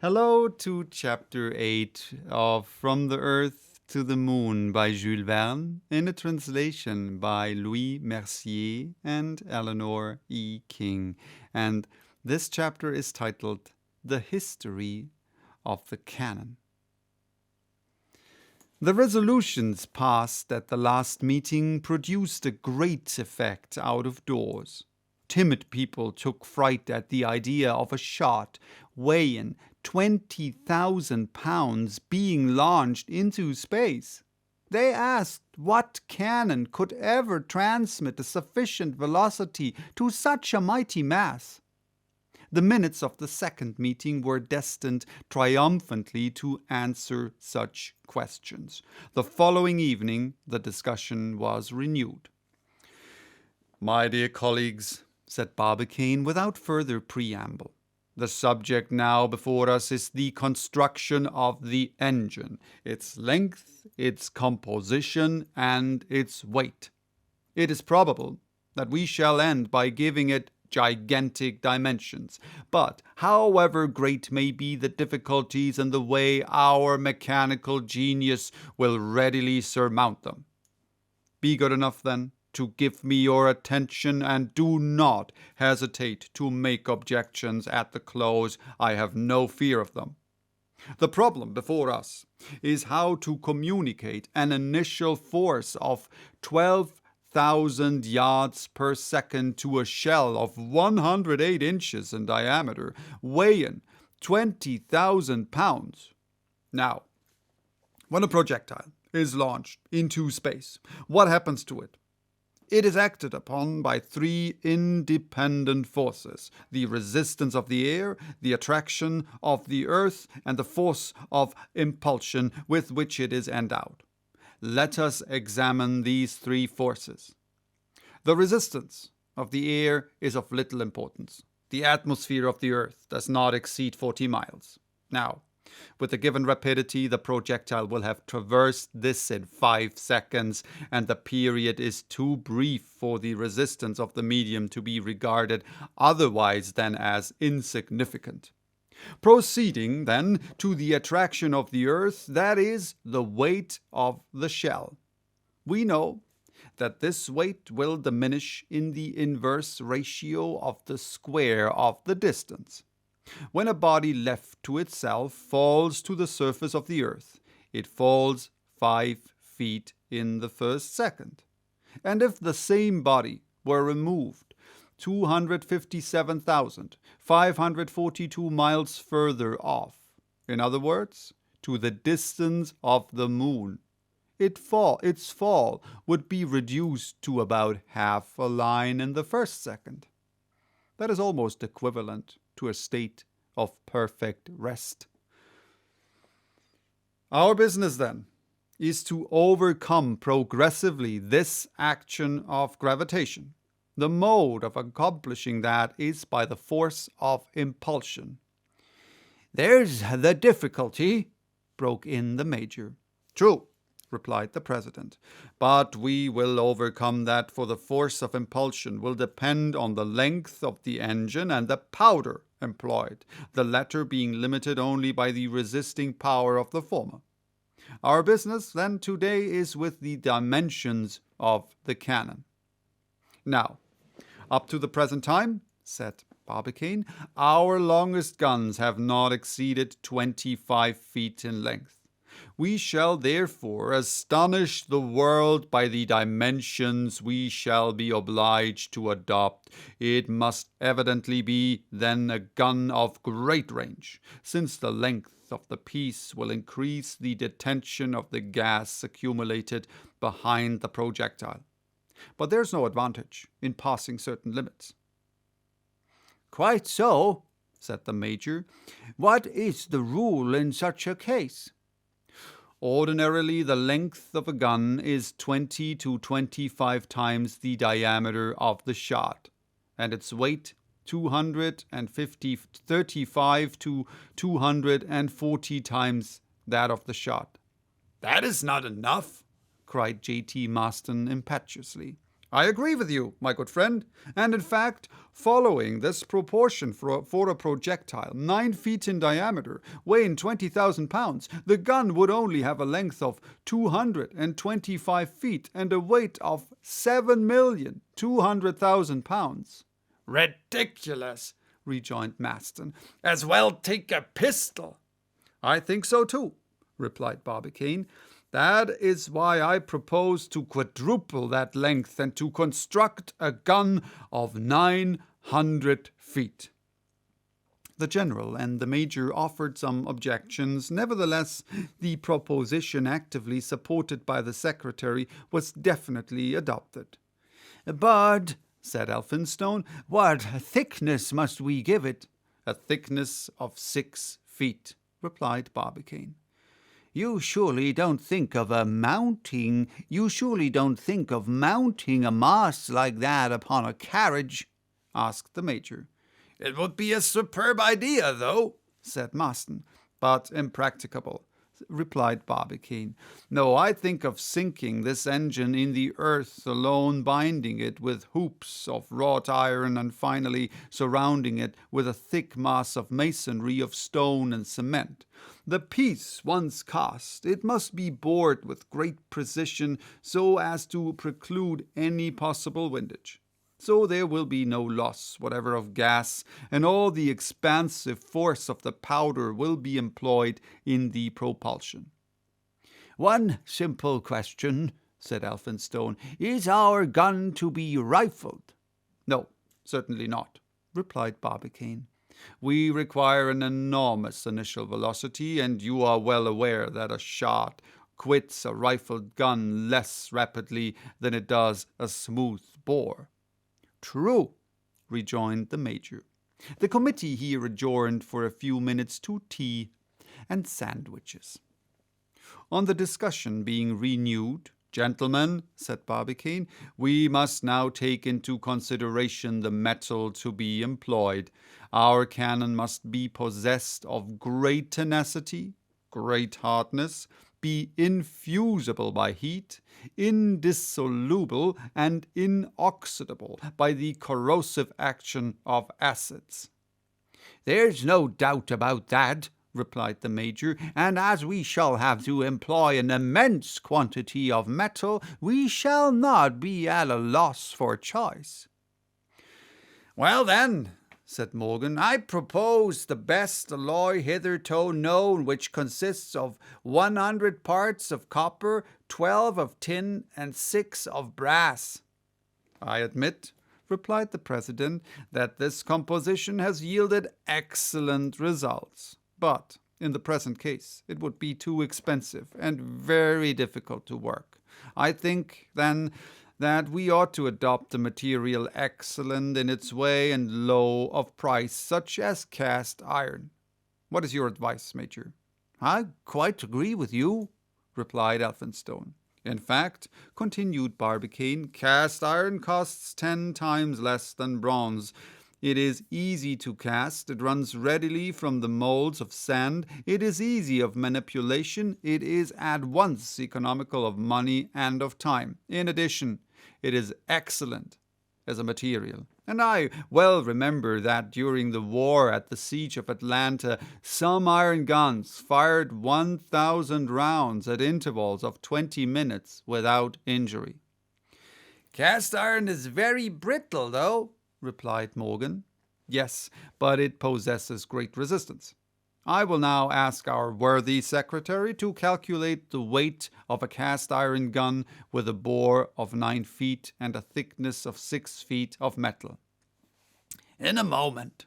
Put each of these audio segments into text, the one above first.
Hello to Chapter 8 of From the Earth to the Moon by Jule Verne, in a translation by Louis Mercier and Eleanor E. King. And this chapter is titled The History of the Canon. The resolutions passed at the last meeting produced a great effect out of doors. Timid people took fright at the idea of a shot weighing 20,000 pounds being launched into space. They asked what cannon could ever transmit a sufficient velocity to such a mighty mass. The minutes of the second meeting were destined triumphantly to answer such questions. The following evening, the discussion was renewed. "My dear colleagues," said Barbicane without further preamble, "the subject now before us is the construction of the engine, its length, its composition, and its weight. It is probable that we shall end by giving it gigantic dimensions, but however great may be the difficulties in the way, our mechanical genius will readily surmount them. Be good enough, then, to give me your attention, and do not hesitate to make objections at the close. I have no fear of them. The problem before us is how to communicate an initial force of 12,000 yards per second to a shell of 108 inches in diameter, weighing 20,000 pounds. Now, when a projectile is launched into space, what happens to it? It is acted upon by three independent forces: the resistance of the air, the attraction of the earth, and the force of impulsion with which it is endowed. Let us examine these three forces. The resistance of the air is of little importance. The atmosphere of the earth does not exceed 40 miles. Now, with a given rapidity, the projectile will have traversed this in 5 seconds, and the period is too brief for the resistance of the medium to be regarded otherwise than as insignificant. Proceeding, then, to the attraction of the earth, that is, the weight of the shell. We know that this weight will diminish in the inverse ratio of the square of the distance. When a body left to itself falls to the surface of the earth, it falls 5 feet in the first second. And if the same body were removed 257,542 miles further off, in other words, to the distance of the moon, its fall would be reduced to about half a line in the first second. That is almost equivalent to a state of perfect rest. Our business, then, is to overcome progressively this action of gravitation. The mode of accomplishing that is by the force of impulsion. "There's the difficulty," broke in the major. "True," replied the president, "but we will overcome that, for the force of impulsion will depend on the length of the engine and the powder employed, the latter being limited only by the resisting power of the former. Our business, then, today is with the dimensions of the cannon." "Now, up to the present time," said Barbicane, "our longest guns have not exceeded 25 feet in length. We shall therefore astonish the world by the dimensions we shall be obliged to adopt. It must evidently be, then, a gun of great range, since the length of the piece will increase the detention of the gas accumulated behind the projectile. But there's no advantage in passing certain limits." "Quite so," said the major. "What is the rule in such a case?" "Ordinarily, the length of a gun is 20 to 25 times the diameter of the shot, and its weight 35 to 240 times that of the shot." "That is not enough," cried J.T. Maston impetuously. I agree with you, my good friend, and in fact, following this proportion for a projectile 9 feet in diameter, weighing 20,000 pounds, the gun would only have a length of 225 feet and a weight of 7,200,000 pounds. Ridiculous, rejoined Maston. As well take a pistol. I think so too, replied Barbicane. That is why I propose to quadruple that length and to construct a gun of 900 feet. The general and the major offered some objections. Nevertheless, the proposition, actively supported by the secretary, was definitely adopted. But, said Elphinstone, what thickness must we give it? A thickness of 6 feet, replied Barbicane. You surely don't think of mounting a mast like that upon a carriage? Asked the major. It would be a superb idea, though, said Maston, but impracticable, replied Barbicane. No, I think of sinking this engine in the earth alone, binding it with hoops of wrought iron, and finally surrounding it with a thick mass of masonry of stone and cement. The piece once cast, it must be bored with great precision so as to preclude any possible windage. So there will be no loss whatever of gas, and all the expansive force of the powder will be employed in the propulsion. One simple question, said Elphinstone. Is our gun to be rifled? No, certainly not, replied Barbicane. We require an enormous initial velocity, and you are well aware that a shot quits a rifled gun less rapidly than it does a smooth bore. True, rejoined the major. The committee here adjourned for a few minutes to tea and sandwiches. On the discussion being renewed, Gentlemen, said Barbicane, we must now take into consideration the metal to be employed. Our cannon must be possessed of great tenacity, great hardness, be infusible by heat, indissoluble and inoxidable by the corrosive action of acids. There's no doubt about that, replied the major, and as we shall have to employ an immense quantity of metal, we shall not be at a loss for choice. Well then, said Morgan, I propose the best alloy hitherto known, which consists of 100 parts of copper, 12 of tin, and 6 of brass. I admit, replied the president, that this composition has yielded excellent results. But in the present case, it would be too expensive and very difficult to work. I think, then, that we ought to adopt a material excellent in its way and low of price, such as cast iron. What is your advice, Major? I quite agree with you, replied Elphinstone. In fact, continued Barbicane, cast iron costs 10 times less than bronze. It is easy to cast, it runs readily from the molds of sand, it is easy of manipulation, it is at once economical of money and of time. In addition, it is excellent as a material. And I well remember that during the war at the siege of Atlanta, some iron guns fired 1,000 rounds at intervals of 20 minutes without injury. Cast iron is very brittle, though, replied Morgan. Yes, but it possesses great resistance. I will now ask our worthy secretary to calculate the weight of a cast iron gun with a bore of 9 feet and a thickness of 6 feet of metal. In a moment,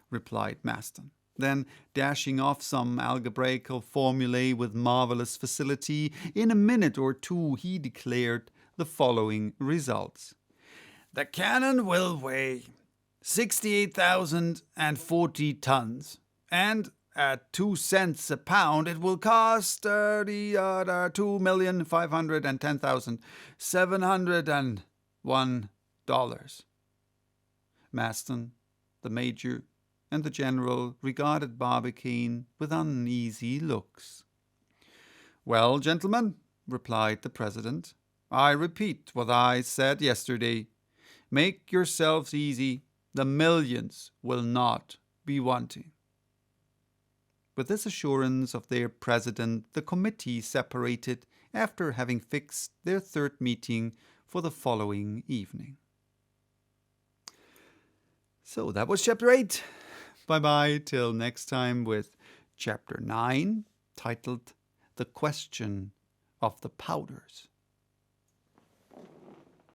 replied Maston. Then, dashing off some algebraical formulae with marvelous facility, in a minute or two he declared the following results. The cannon will weigh 68,040 tons, and at 2 cents a pound it will cost $2,510,701. Maston, the major, and the general regarded Barbicane with uneasy looks. Well, gentlemen, replied the president, I repeat what I said yesterday. Make yourselves easy. The millions will not be wanting. With this assurance of their president, the committee separated after having fixed their third meeting for the following evening. So that was chapter 8. Bye-bye till next time with chapter 9, titled The Question of the Powders.